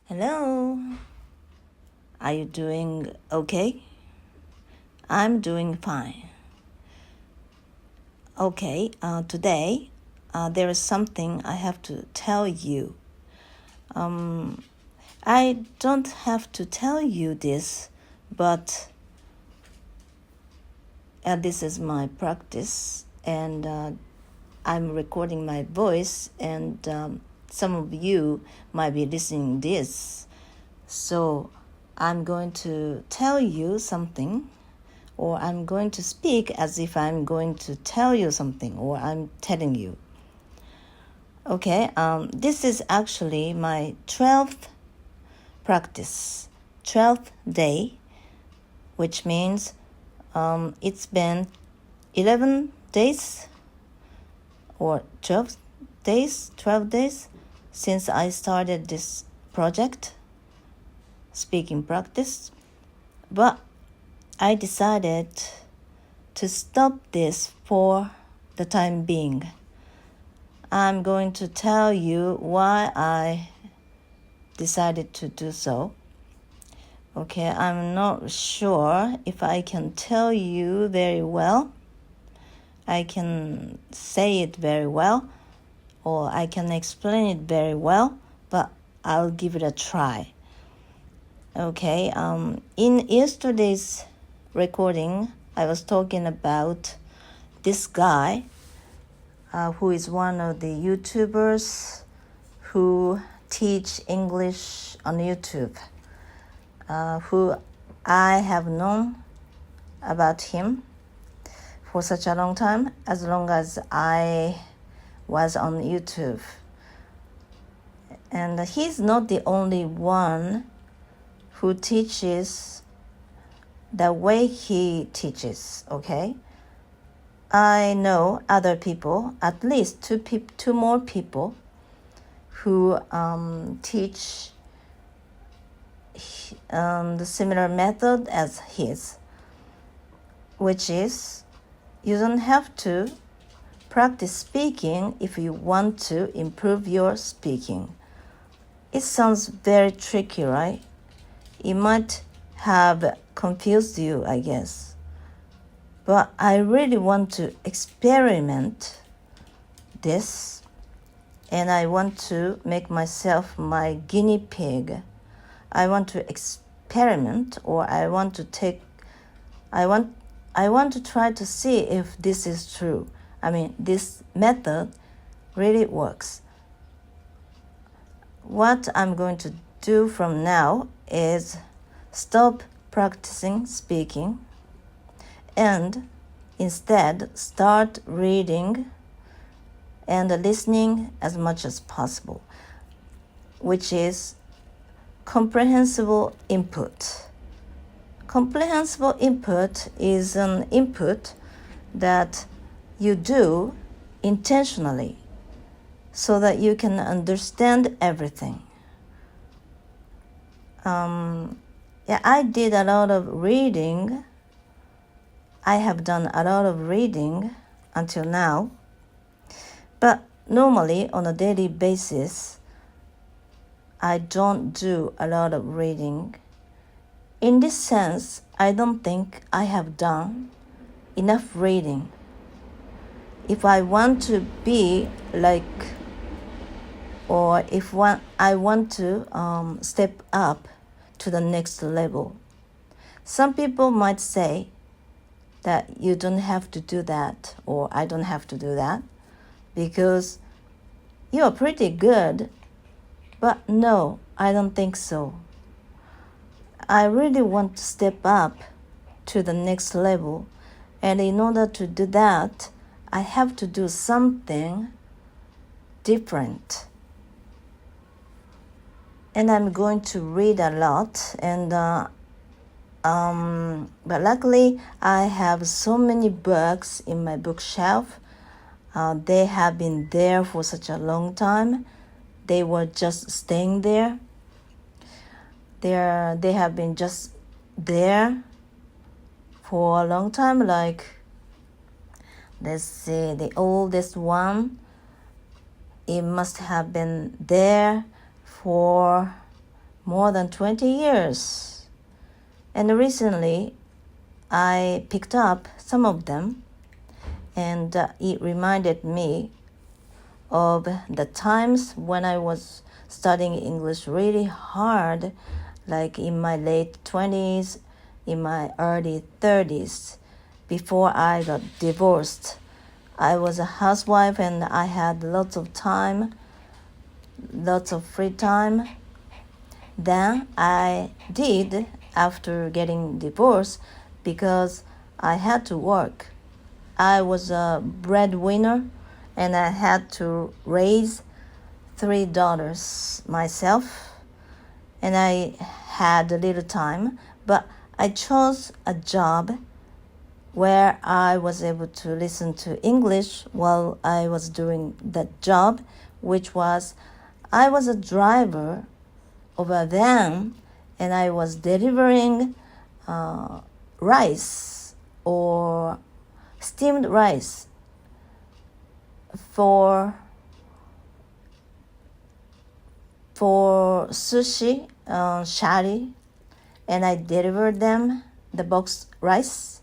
Hello. Are you doing okay? I'm doing fine. Okay, today there is something I have to tell you. I don't have to tell you this, but this is my practice, and I'm recording my voice, and some of you might be listening this. So I'm going to tell you something, or I'm going to speak as if I'm going to tell you something, or I'm telling you. Okay, this is actually my 12th practice, 12th day, which means it's been 11 days or 12 days since I started this project, speaking practice, but I decided to stop this for the time being. I'm going to tell you why I decided to do so. Okay, I'm not sure if I can tell you very well. I can say it very well, or I can explain it very well, but I'll give it a try. Okay, in yesterday's recording, I was talking about this guy who is one of the YouTubers who teach English on YouTube, who I have known about him for such a long time, as long as I was on YouTube. And he's not the only one who teaches the way he teaches, okay? I know other people, at least two more people, who teach the similar method as his, which is you don't have to practice speaking if you want to improve your speaking. It sounds very tricky, right? It might have confused you, I guess. But I really want to experiment this, and I want to make myself my guinea pig. I want to experiment, or I want to try to see if this is true. I mean, this method really works. What I'm going to do from now is stop practicing speaking and instead start reading and listening as much as possible, which is comprehensible input. Comprehensible input is an input that you do intentionally so that you can understand everything. I did a lot of reading. I have done a lot of reading until now, but normally on a daily basis, I don't do a lot of reading. In this sense, I don't think I have done enough reading. If I want to be like, or if I want to step up to the next level. Some people might say that you don't have to do that, or I don't have to do that, because you are pretty good. But no, I don't think so. I really want to step up to the next level, and in order to do that, I have to do something different. And I'm going to read a lot, and but luckily I have so many books in my bookshelf. They have been there for such a long time. They were just staying there. They have been just there for a long time. Like, let's see, the oldest one, it must have been there for more than 20 years. And recently, I picked up some of them, and it reminded me of the times when I was studying English really hard, like in my late 20s, in my early 30s, before I got divorced. I was a housewife and I had lots of time, lots of free time. Then I did after getting divorced because I had to work. I was a breadwinner and I had to raise $3 myself, and I had a little time, but I chose a job where I was able to listen to English while I was doing that job, which was I was a driver of a van and I was delivering rice or steamed rice for sushi, shari, and I delivered them the box rice.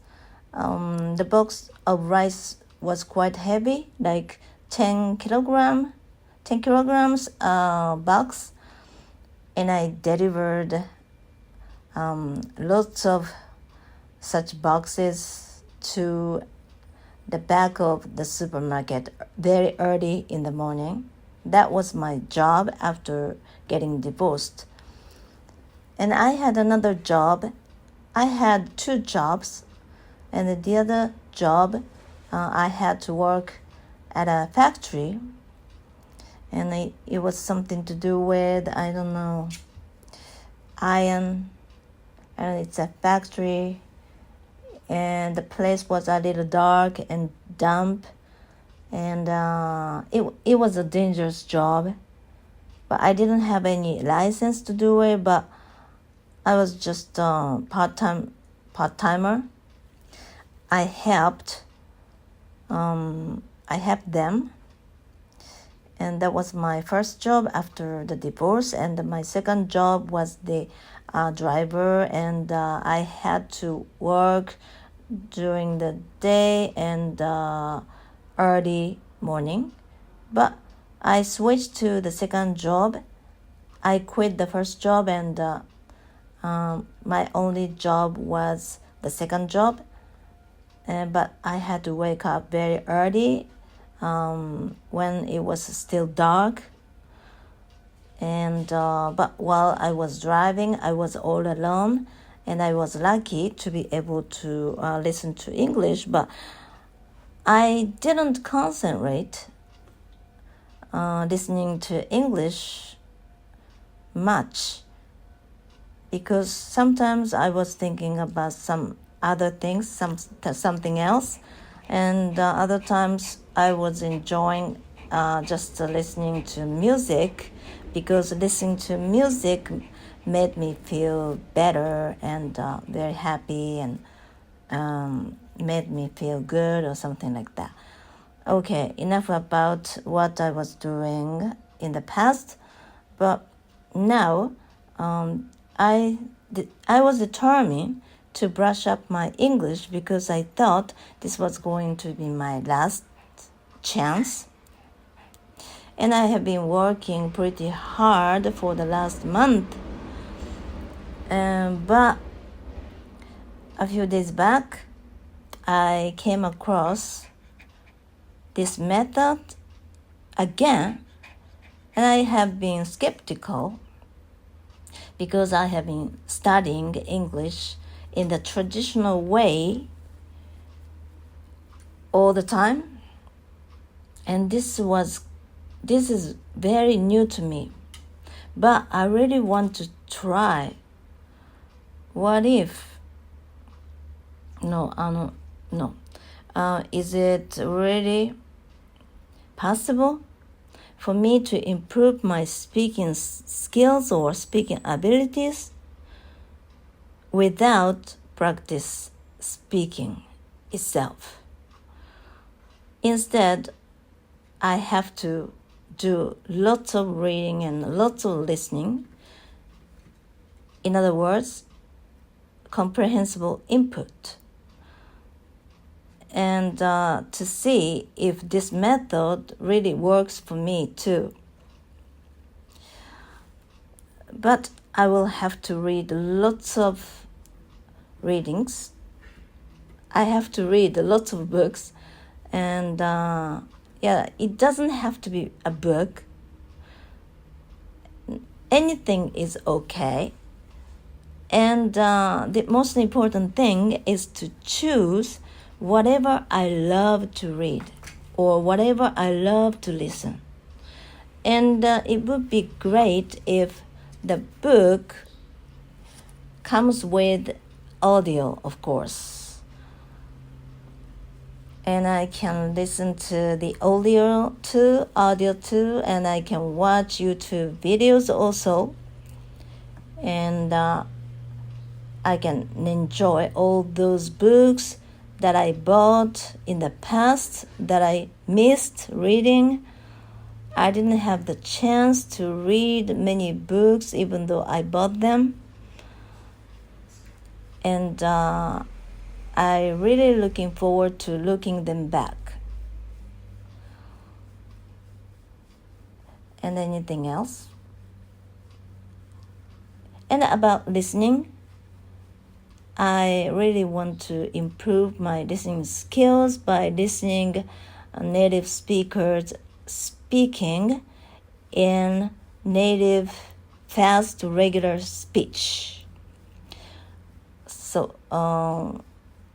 The box of rice was quite heavy, like 10 kilograms box, and I delivered lots of such boxes to the back of the supermarket very early in the morning. That was my job after getting divorced. And I had another job. I had 2 jobs, and the other job I had to work at a factory, and it was something to do with, I don't know, iron, and it's a factory, and the place was a little dark and damp, and it was a dangerous job, but I didn't have any license to do it, but I was just a part-timer. I helped them, and that was my first job after the divorce, and my second job was the driver, and I had to work during the day and early morning, but I switched to the second job. I quit the first job, and my only job was the second job, but I had to wake up very early when it was still dark, and but while I was driving, I was all alone, and I was lucky to be able to listen to English, but I didn't concentrate listening to English much, because sometimes I was thinking about some other things, something else, and other times I was enjoying just listening to music, because listening to music made me feel better and very happy, and made me feel good or something like that. Okay, enough about what I was doing in the past, but now I was determined to brush up my English because I thought this was going to be my last chance. And I have been working pretty hard for the last month. But a few days back, I came across this method again, and I have been skeptical because I have been studying English in the traditional way all the time, and this is very new to me, but I really want to try. What if? No. Is it really possible for me to improve my speaking skills or speaking abilities without practice speaking itself? Instead, I have to do lots of reading and lots of listening In other words, comprehensible input. And to see if this method really works for me too. But I will have to read lots of readings. I have to read lots of books. And it doesn't have to be a book. Anything is okay. And the most important thing is to choose whatever I love to read or whatever I love to listen. And it would be great if the book comes with audio, of course. And I can listen to the audio too, and I can watch YouTube videos also. And I can enjoy all those books that I bought in the past that I missed reading. I didn't have the chance to read many books even though I bought them. And I really looking forward to looking them back. And anything else? And about listening, I really want to improve my listening skills by listening native speakers speaking in native fast regular speech. So,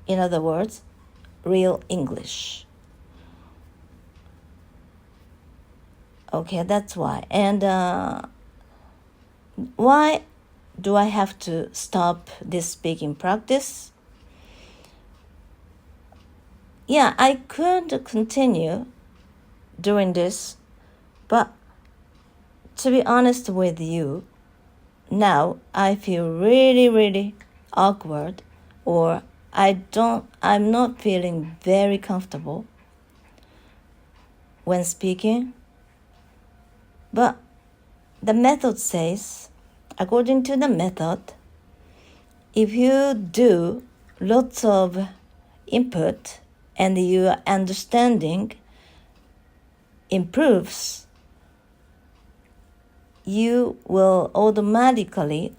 in other words, real English. Okay, that's why. And why do I have to stop this speaking practice? Yeah, I could continue doing this, but to be honest with you, now I feel really, really awkward, or I'm not feeling very comfortable when speaking. But the method says, according to the method, if you do lots of input and your understanding improves, you will automatically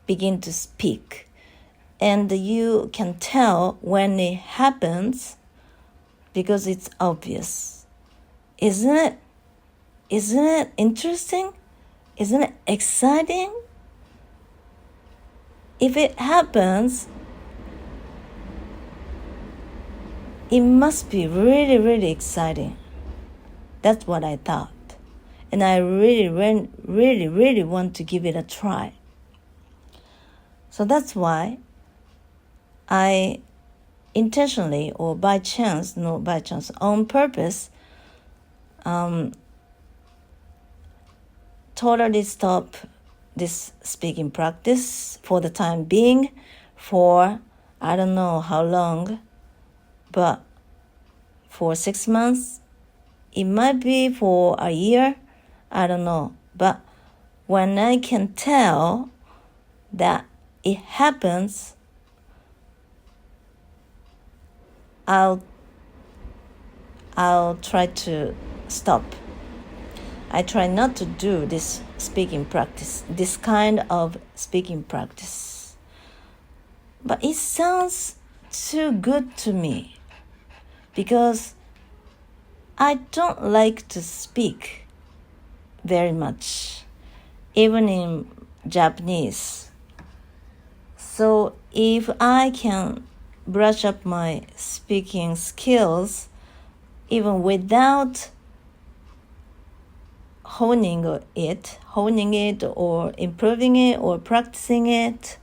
begin to speak. And you can tell when it happens because it's obvious. Isn't it interesting? Isn't it exciting? If it happens, it must be really, really exciting. That's what I thought. And I really, really, really want to give it a try. So that's why I intentionally or by chance, on purpose, totally stop this speaking practice for the time being, for I don't know how long, but for 6 months, it might be for a year, I don't know. But when I can tell that it happens, I'll try to stop. I try not to do this speaking practice, this kind of speaking practice. But it sounds too good to me because I don't like to speak very much, even in Japanese. So if I can brush up my speaking skills, even without honing it or improving it or practicing it,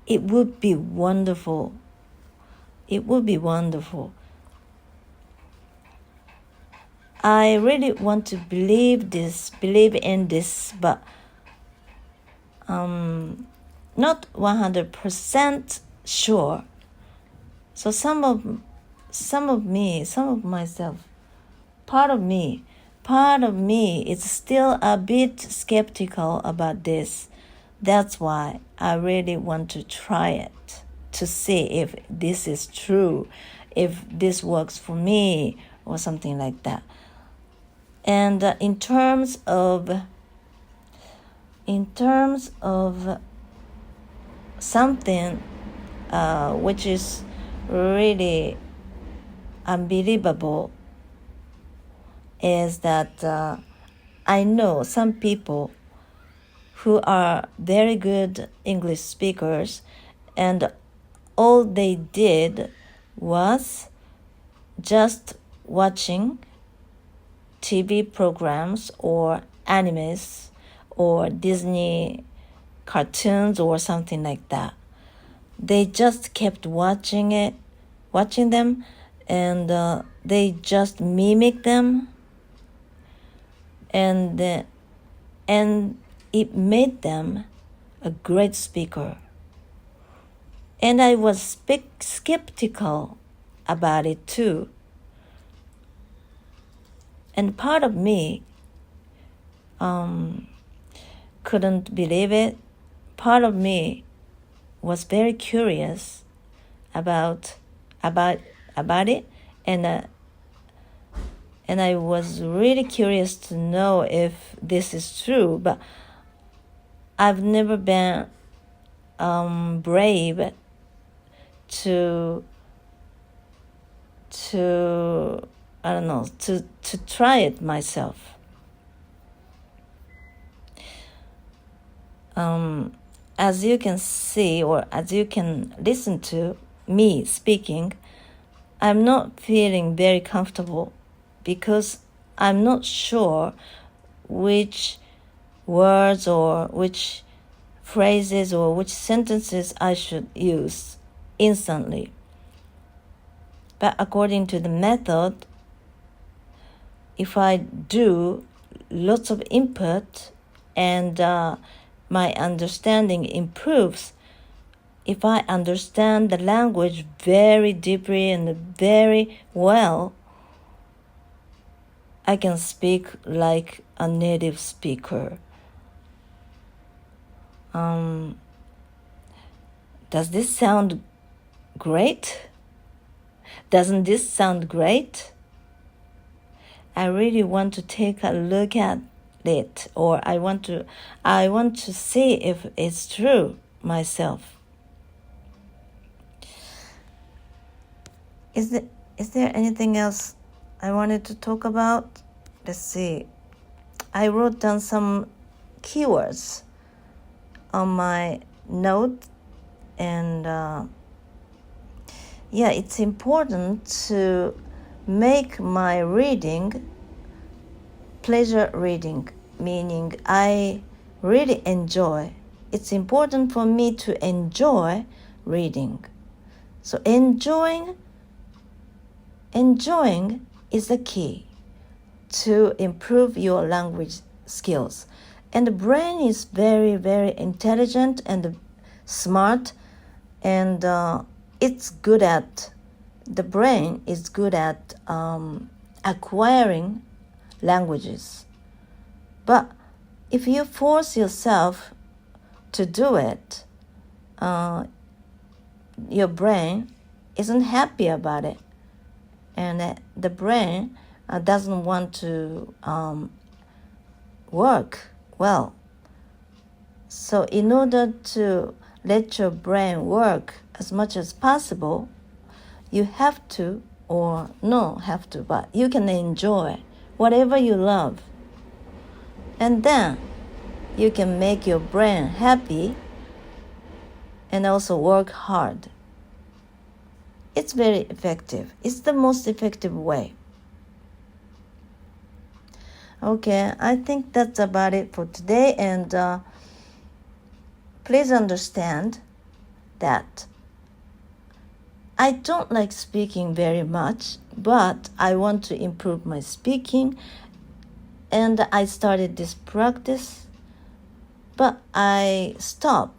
it would be wonderful. It would be wonderful. I really want to believe in this, but not 100% sure. So some of myself, part of me is still a bit skeptical about this. That's why I really want to try it to see if this is true, if this works for me or something like that. And in terms of something which is really unbelievable is that I know some people who are very good English speakers, and all they did was just watching TV programs or animes or Disney cartoons or something like that. They just kept watching them, and they just mimic them, and it made them a great speaker. And I was skeptical about it too. And part of me couldn't believe it. Part of me was very curious about it, and I was really curious to know if this is true, but I've never been brave to try it myself. As you can see, or as you can listen to me speaking, I'm not feeling very comfortable because I'm not sure which words or which phrases or which sentences I should use instantly. But according to the method, if I do lots of input and my understanding improves, if I understand the language very deeply and very well, I can speak like a native speaker. Does this sound great? Doesn't this sound great? I really want to take a look at it, or I want to see if it's true myself. Is there anything else I wanted to talk about? Let's see. I wrote down some keywords on my note, and it's important to make my reading pleasure reading, meaning I really enjoy. It's important for me to enjoy reading. So enjoying is the key to improve your language skills. And the brain is very, very intelligent and smart, and the brain is good at acquiring languages. But if you force yourself to do it, your brain isn't happy about it, and the brain doesn't want to work well. So in order to let your brain work as much as possible, you have to, or not have to, but you can enjoy whatever you love. And then you can make your brain happy and also work hard. It's very effective. It's the most effective way. Okay, I think that's about it for today, and please understand that I don't like speaking very much, but I want to improve my speaking, and I started this practice, but I'll stop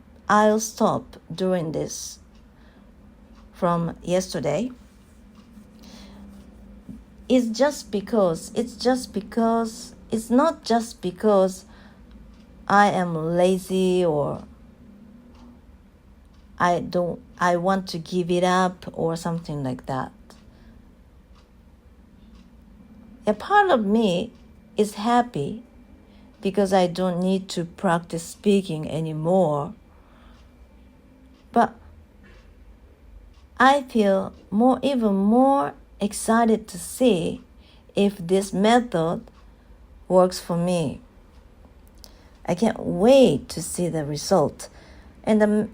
doing this from yesterday. It's not just because I am lazy or I want to give it up or something like that. A part of me is happy because I don't need to practice speaking anymore. But I feel even more excited to see if this method works for me. I can't wait to see the result. And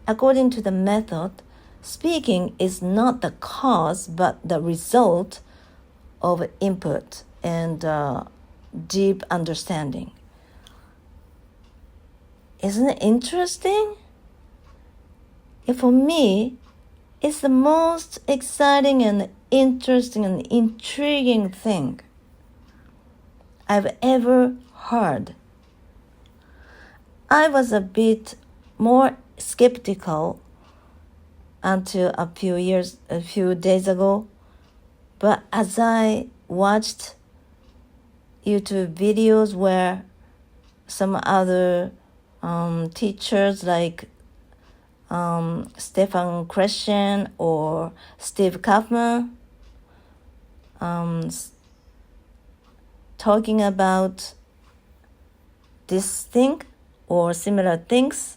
according to the method, speaking is not the cause but the result of input and deep understanding. Isn't it interesting? For me, it's the most exciting and interesting and intriguing thing I've ever heard. I was a bit more skeptical until a few days ago, but as I watched YouTube videos where some other teachers like Stefan Christian or Steve Kaufman talking about this thing or similar things,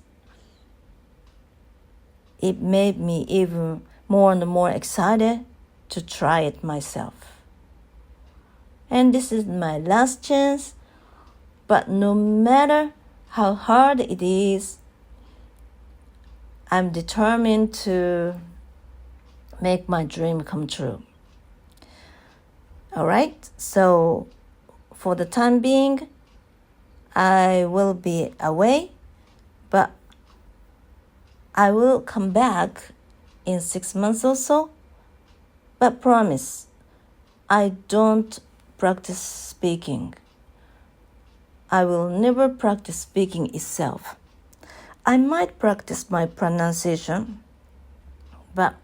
it made me even more and more excited to try it myself. And this is my last chance, but no matter how hard it is, I'm determined to make my dream come true. Alright, so for the time being, I will be away, but I will come back in 6 months or so. But promise, I don't practice speaking. I will never practice speaking itself. I might practice my pronunciation, but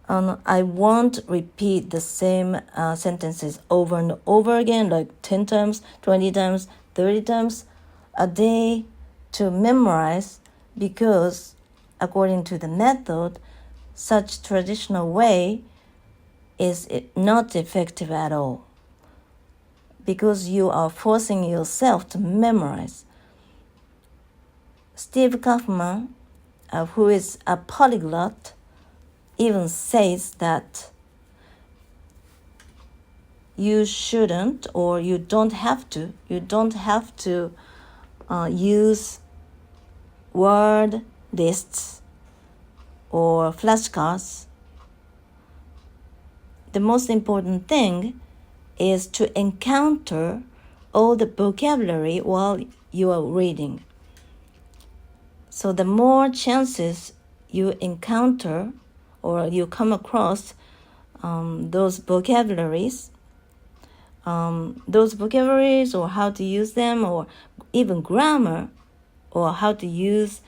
I won't repeat the same sentences over and over again, like 10 times, 20 times, 30 times a day to memorize, because according to the method, such traditional way is not effective at all, because you are forcing yourself to memorize. Steve Kaufman, who is a polyglot, even says that you shouldn't or you don't have to use word lists or flashcards. The most important thing is to encounter all the vocabulary while you are reading. So the more chances you encounter or you come across those vocabularies or how to use them, or even grammar, or how to use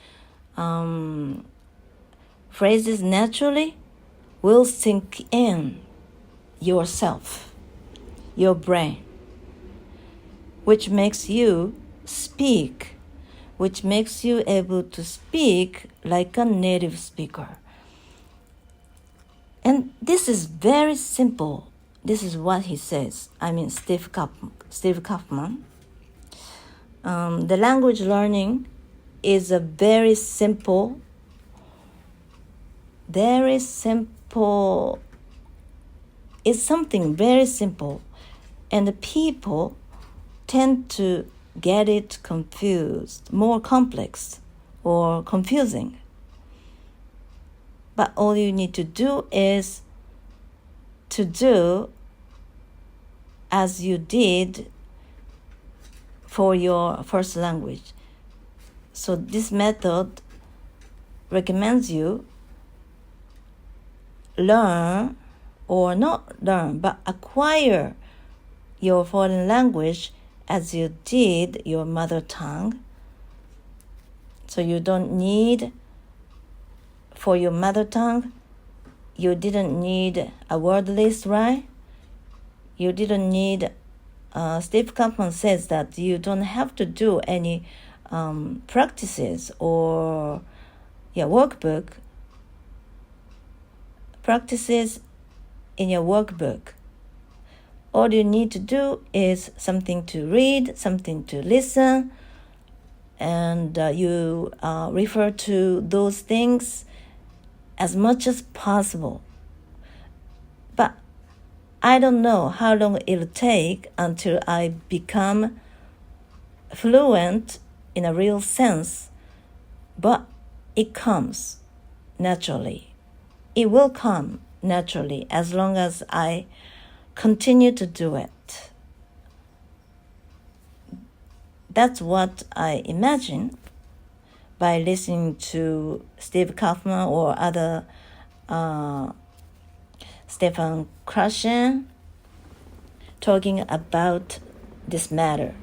phrases naturally, will sink in yourself, your brain, which makes you speak, which makes you able to speak like a native speaker. And this is very simple. This is what he says. I mean, Steve Kaufman. The language learning is a very simple. It's something very simple, and the people tend to get it confused, more complex or confusing. But all you need to do is to do as you did for your first language. So this method recommends you learn, or not learn, but acquire your foreign language as you did your mother tongue. So you don't need, for your mother tongue, you didn't need a word list, right? You didn't need Steve Kaufman says that you don't have to do any practices or workbook. Practices in your workbook. All you need to do is something to read, something to listen, and you refer to those things as much as possible. But I don't know how long it'll take until I become fluent in a real sense, but it comes naturally. It will come naturally as long as I continue to do it. That's what I imagine by listening to Steve Kaufman or other Stefan Krashen talking about this matter.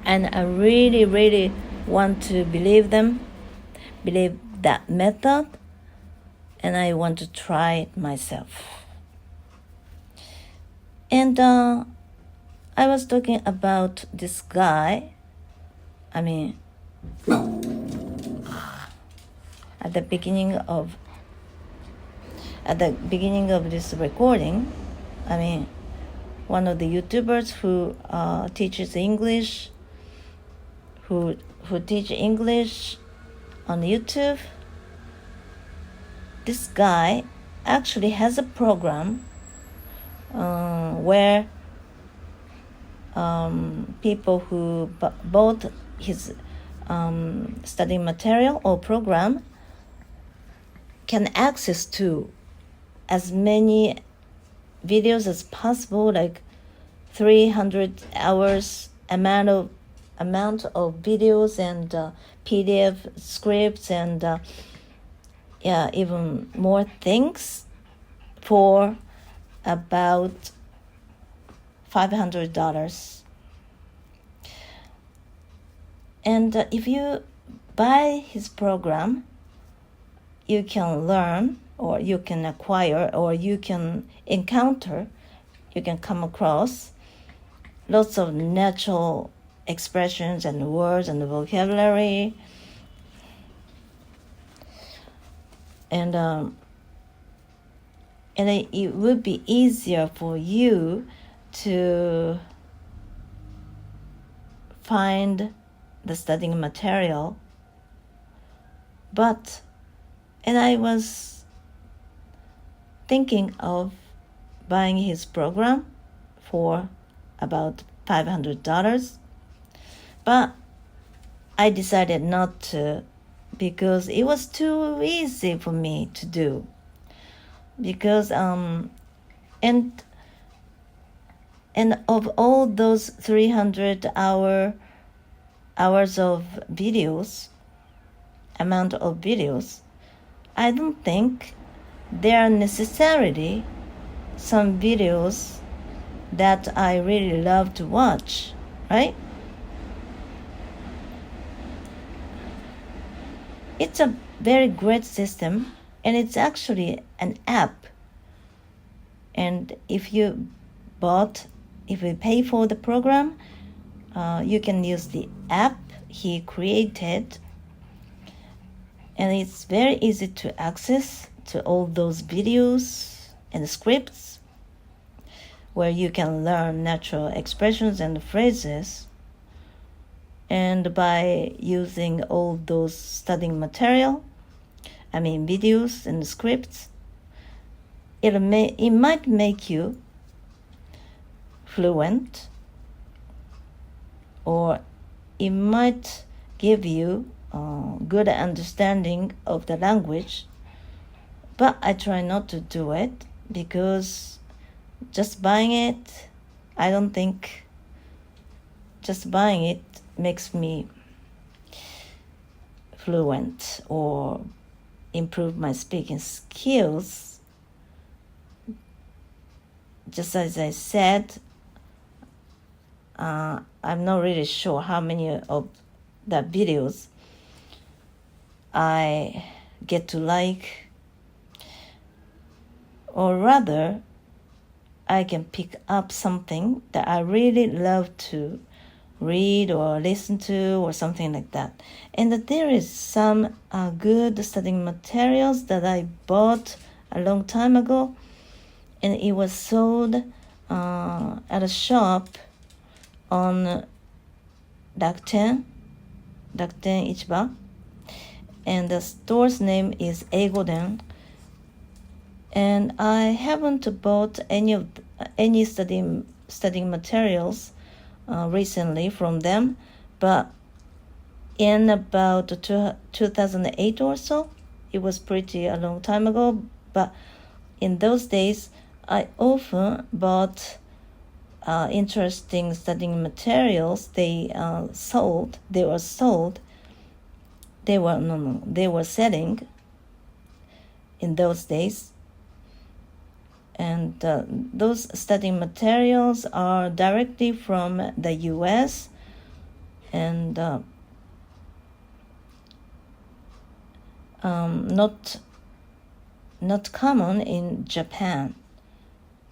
And I really, really want to believe that method, and I want to try it myself. And I was talking about this guy. At the beginning of this recording, one of the YouTubers who teaches English, who teach English on YouTube. This guy actually has a program where people who bought his study material or program can access to as many videos as possible, like 300 hours amount of videos and PDF scripts and even more things for about $500. And if you buy his program, you can learn, or you can acquire, or you can encounter, you can come across lots of natural expressions and words and vocabulary. And it would be easier for you to find the studying material. And I was thinking of buying his program for about $500, but I decided not to, because it was too easy for me to do. Because and of all those 300 hours of videos, amount of videos, I don't think there are necessarily some videos that I really love to watch, right? It's a very great system, and it's actually an app. And if you pay for the program, you can use the app he created, and it's very easy to access to all those videos and scripts where you can learn natural expressions and phrases. And by using all those studying material, videos and scripts, it might make you fluent, or it might give you good understanding of the language. But I try not to do it, because just buying it, I don't think just buying it makes me fluent or improve my speaking skills. Just as I said, I'm not really sure how many of the videos I get to like, or rather, I can pick up something that I really love to read or listen to or something like that. And there is some good studying materials that I bought a long time ago, and it was sold at a shop on Rakuten Ichiba, and the store's name is Eigoden. And I haven't bought any studying materials recently from them, but in about 2008 or so, it was pretty a long time ago, but in those days I often bought interesting studying materials. They were selling in those days. And those studying materials are directly from the US, and not common in Japan.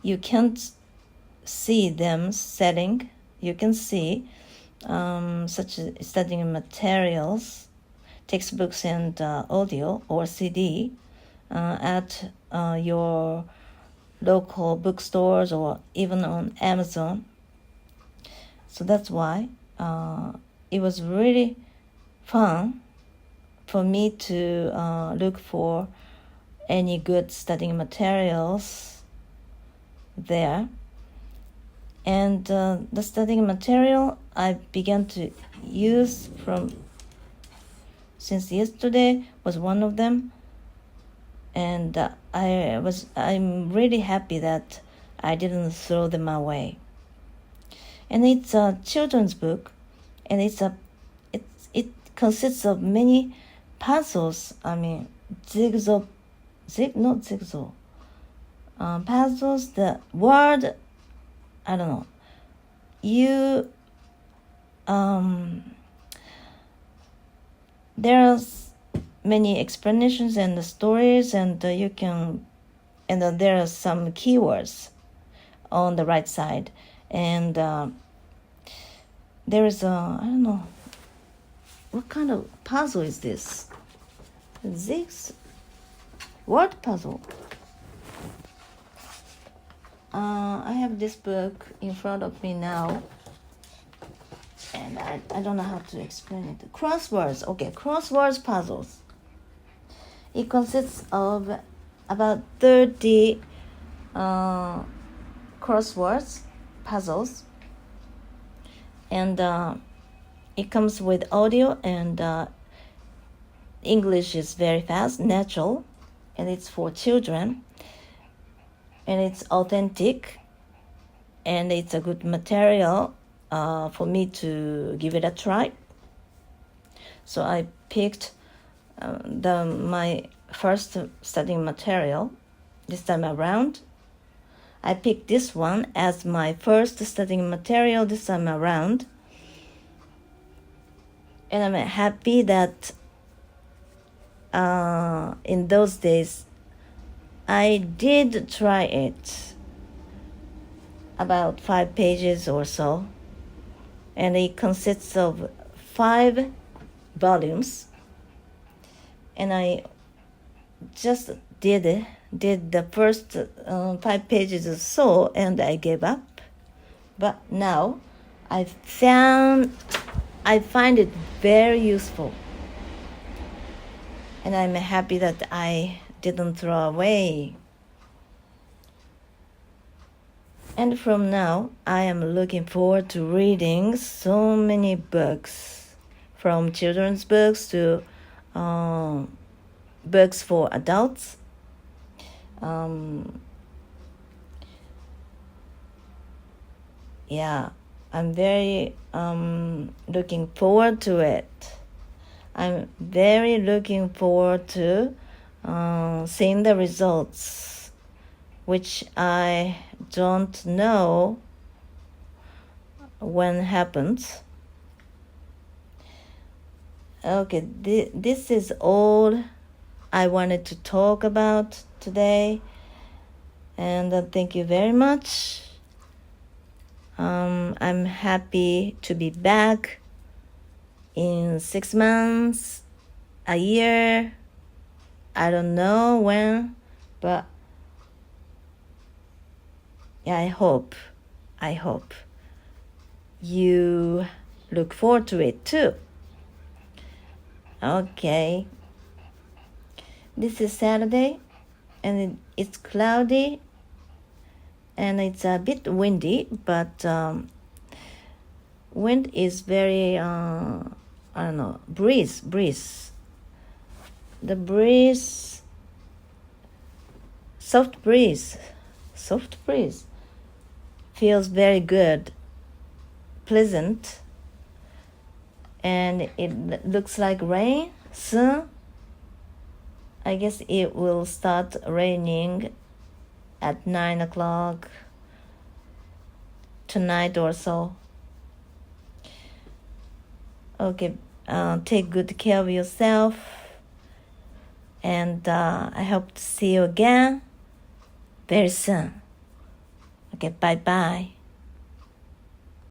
You can't see them selling. You can see such studying materials, textbooks and audio or CD at your local bookstores or even on Amazon. So that's why it was really fun for me to look for any good studying materials there. And the studying material I began to use since yesterday was one of them. And I'm really happy that I didn't throw them away. And it's a children's book, and it consists of many puzzles. I mean, puzzles. The word, I don't know. There's many explanations and the stories, and there are some keywords on the right side, and there is I don't know what kind of puzzle is this. Word puzzle. I have this book in front of me now, and I don't know how to explain it. Crosswords. Okay, crosswords puzzles. It consists of about 30 crosswords puzzles, and it comes with audio, and English is very fast, natural, and it's for children, and it's authentic, and it's a good material for me to give it a try. So I picked my first studying material this time around. I picked this one as my first studying material this time around, and I'm happy that in those days I did try it about 5 pages or so, and it consists of 5 volumes. And I just did the first 5 pages or so, and I gave up. But now I find it very useful, and I'm happy that I didn't throw away. And from now, I am looking forward to reading so many books, from children's books to books for adults. I'm very looking forward to it. I'm very looking forward to seeing the results, which I don't know when happens. Okay, this is all I wanted to talk about today. And thank you very much. I'm happy to be back in 6 months, a year. I don't know when, but yeah, I hope you look forward to it too. Okay. This is Saturday, and it's cloudy, and it's a bit windy, but wind is very, breeze. The breeze, soft breeze, feels very good, pleasant, and it looks like rain soon. I guess it will start raining at 9 o'clock tonight or so. Okay, take good care of yourself, and I hope to see you again very soon. Okay, bye-bye.